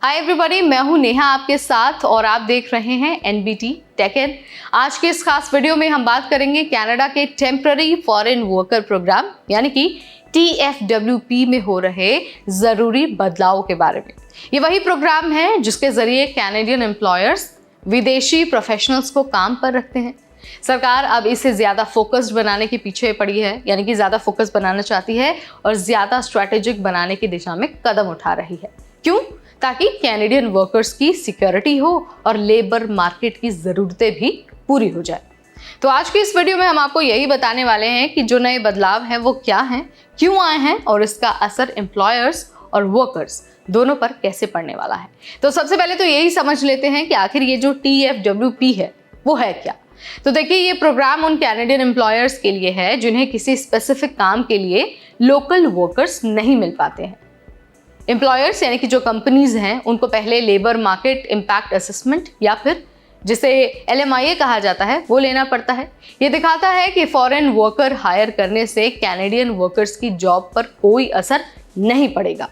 Hi everybody, मैं हूं नेहा आपके साथ और आप देख रहे हैं एनबीटी टेक इन। आज के इस खास वीडियो में हम बात करेंगे कनाडा के टेम्पररी फॉरेन वर्कर प्रोग्राम यानी कि TFWP में हो रहे जरूरी बदलाव के बारे में। ये वही प्रोग्राम है जिसके जरिए कैनेडियन एम्प्लॉयर्स विदेशी प्रोफेशनल्स को काम पर रखते हैं। सरकार अब इसे ज्यादा फोकस्ड बनाने के पीछे पड़ी है, यानी कि ज्यादा फोकस बनाना चाहती है और ज्यादा स्ट्रेटेजिक बनाने की दिशा में कदम उठा रही है। क्यों? ताकि कैनेडियन वर्कर्स की सिक्योरिटी हो और लेबर मार्केट की ज़रूरतें भी पूरी हो जाए। तो आज की इस वीडियो में हम आपको यही बताने वाले हैं कि जो नए बदलाव हैं वो क्या हैं, क्यों आए हैं और इसका असर एम्प्लॉयर्स और वर्कर्स दोनों पर कैसे पड़ने वाला है। तो सबसे पहले तो यही समझ लेते हैं कि आखिर ये जो TFWP है वो है क्या। तो देखिए, ये प्रोग्राम उन कैनेडियन एम्प्लॉयर्स के लिए है जिन्हें किसी स्पेसिफिक काम के लिए लोकल वर्कर्स नहीं मिल पाते हैं। एम्प्लॉयर्स यानी कि जो कंपनीज हैं उनको पहले लेबर मार्केट इम्पैक्ट असेसमेंट या फिर जिसे LMIA कहा जाता है वो लेना पड़ता है। ये दिखाता है कि फॉरेन वर्कर हायर करने से कैनेडियन वर्कर्स की जॉब पर कोई असर नहीं पड़ेगा।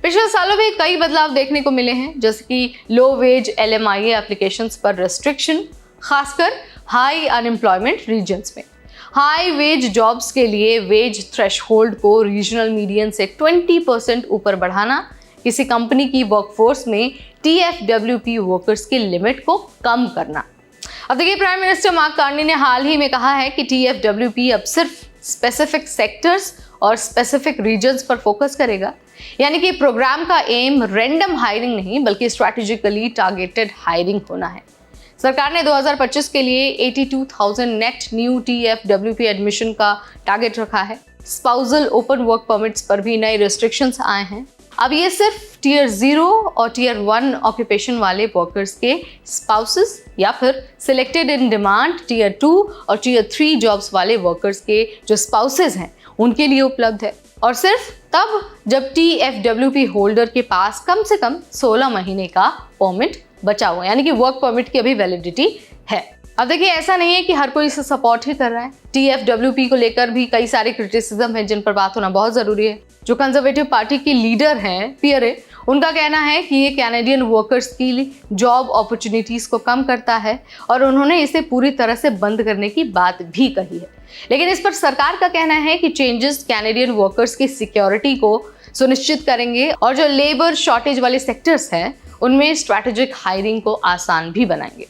पिछले सालों में कई बदलाव देखने को मिले हैं, जैसे कि लो वेज LMIA एप्लीकेशंस पर रेस्ट्रिक्शन, खासकर हाई अनएम्प्लॉयमेंट रीजन्स में। हाई वेज जॉब्स के लिए वेज थ्रेशहोल्ड को रीजनल मीडियन से 20% ऊपर बढ़ाना, किसी कंपनी की वर्कफोर्स में TFWP वर्कर्स की लिमिट को कम करना। अब देखिए, प्राइम मिनिस्टर मार्क कार्नी ने हाल ही में कहा है कि TFWP अब सिर्फ स्पेसिफिक सेक्टर्स और स्पेसिफिक रीजन्स पर फोकस करेगा, यानी कि प्रोग्राम का एम रैंडम हायरिंग नहीं बल्कि स्ट्रैटेजिकली टारगेटेड हायरिंग होना है। सरकार ने 2025 के लिए 82,000 नेट न्यू TFWP एडमिशन का टारगेट रखा है। स्पाउसल ओपन वर्क परमिट्स पर भी नए रेस्ट्रिक्शंस आए हैं। अब ये सिर्फ टियर 0 और टियर 1 ऑक्यूपेशन वाले वर्कर्स के स्पाउसेस या फिर सिलेक्टेड इन डिमांड टियर 2 और टियर 3 जॉब्स वाले वर्कर्स के जो स्पाउसेस हैं उनके लिए उपलब्ध है, और सिर्फ तब जब TFWP होल्डर के पास कम से कम 16 महीने का परमिट बचा हुआ, यानी कि वर्क परमिट की अभी वैलिडिटी है। अब देखिए, ऐसा नहीं है कि हर कोई इसे सपोर्ट ही कर रहा है। TFWP को लेकर भी कई सारे क्रिटिसिज्म है जिन पर बात होना बहुत जरूरी है। जो कंजर्वेटिव पार्टी के लीडर हैं पियरे, उनका कहना है कि ये कैनेडियन वर्कर्स की जॉब अपॉर्चुनिटीज को कम करता है और उन्होंने इसे पूरी तरह से बंद करने की बात भी कही है। लेकिन इस पर सरकार का कहना है कि चेंजेस कैनेडियन वर्कर्स की सिक्योरिटी को सुनिश्चित करेंगे और जो लेबर शॉर्टेज वाले सेक्टर्स हैं उनमें स्ट्रैटेजिक हायरिंग को आसान भी बनाएंगे।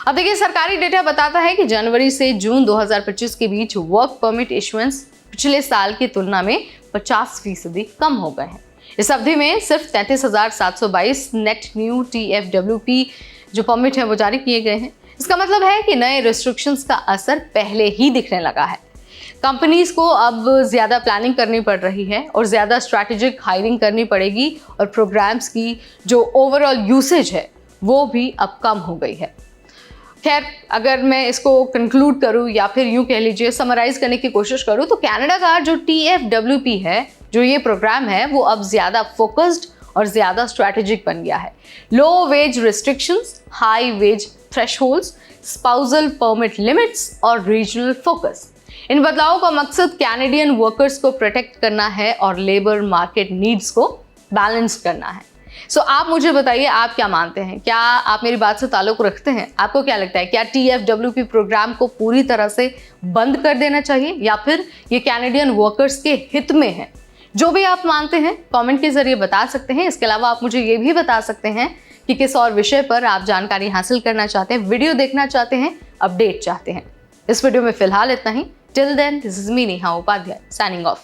अब देखिए, सरकारी डेटा बताता है कि जनवरी से जून 2025 के बीच वर्क परमिट इशुएंस पिछले साल की तुलना में 50% कम हो गए हैं। इस अवधि में सिर्फ 33,722 नेट न्यू TFWP जो परमिट है वो जारी किए गए हैं। इसका मतलब है कि नए रिस्ट्रिक्शंस का असर पहले ही दिखने लगा है। कंपनीज को अब ज़्यादा प्लानिंग करनी पड़ रही है और ज़्यादा स्ट्रैटेजिक हायरिंग करनी पड़ेगी और प्रोग्राम्स की जो ओवरऑल यूसेज है वो भी अब कम हो गई है। खैर, अगर मैं इसको कंक्लूड करूं या फिर यूं कह लीजिए समराइज करने की कोशिश करूं तो कनाडा का जो TFWP है, जो ये प्रोग्राम है, वो अब ज़्यादा फोकस्ड और ज़्यादा स्ट्रैटेजिक बन गया है। Low wage restrictions, high wage thresholds, spousal permit limits और रीजनल फोकस, इन बदलावों का मकसद कैनेडियन वर्कर्स को प्रोटेक्ट करना है और लेबर मार्केट नीड्स को बैलेंस करना है। सो आप मुझे बताइए, आप क्या मानते हैं? क्या आप मेरी बात से ताल्लुक रखते हैं? आपको क्या लगता है, क्या TFWP प्रोग्राम को पूरी तरह से बंद कर देना चाहिए या फिर ये कैनेडियन वर्कर्स के हित में है? जो भी आप मानते हैं कमेंट के जरिए बता सकते हैं। इसके अलावा आप मुझे ये भी बता सकते हैं कि किस और विषय पर आप जानकारी हासिल करना चाहते हैं, वीडियो देखना चाहते हैं, अपडेट चाहते हैं। इस वीडियो में फिलहाल इतना ही। Till then, this is me, Neha Upadhyay, signing off.